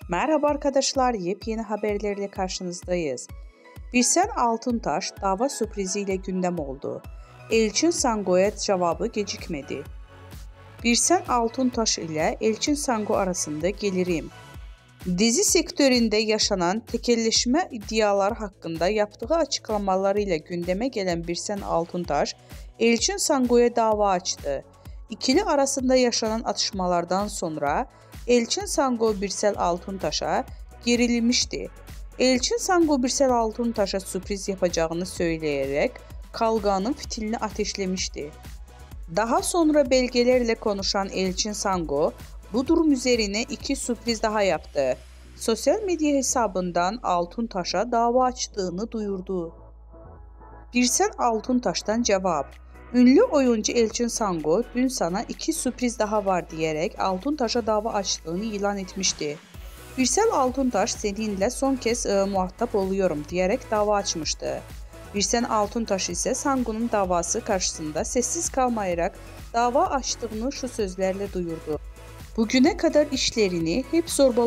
Merhaba arkadaşlar, yepyeni haberlerle karşınızdayız. Birsen Altuntaş dava sürpriziyle gündem oldu. Elçin Sango'ya cevabı gecikmedi. Birsen Altuntaş ile Elçin Sango arasında gelirim. Dizi sektöründe yaşanan tekelleşme iddiaları hakkında yaptığı açıklamalarıyla gündeme gelen Birsen Altuntaş, Elçin Sango'ya dava açtı. İkili arasında yaşanan atışmalardan sonra Elçin Sango Birsel Altuntaş'a gerilmişti. Elçin Sango Birsel Altuntaş'a sürpriz yapacağını söyleyerek kavganın fitilini ateşlemişti. Daha sonra belgelerle konuşan Elçin Sango bu durum üzerine iki sürpriz daha yaptı. Sosyal medya hesabından Altuntaş'a dava açtığını duyurdu. Birsen Altuntaş'tan cevap. Ünlü oyuncu Elçin Sango dün sana iki sürpriz daha var diyerek Altuntaş'a dava açtığını ilan etmişti. Birsel Altuntaş seninle son kez muhatap oluyorum diyerek dava açmıştı. Birsen Altuntaş ise Sango'nun davası karşısında sessiz kalmayarak dava açtığını şu sözlerle duyurdu. Bugüne kadar işlerini hep zorbalamıştı.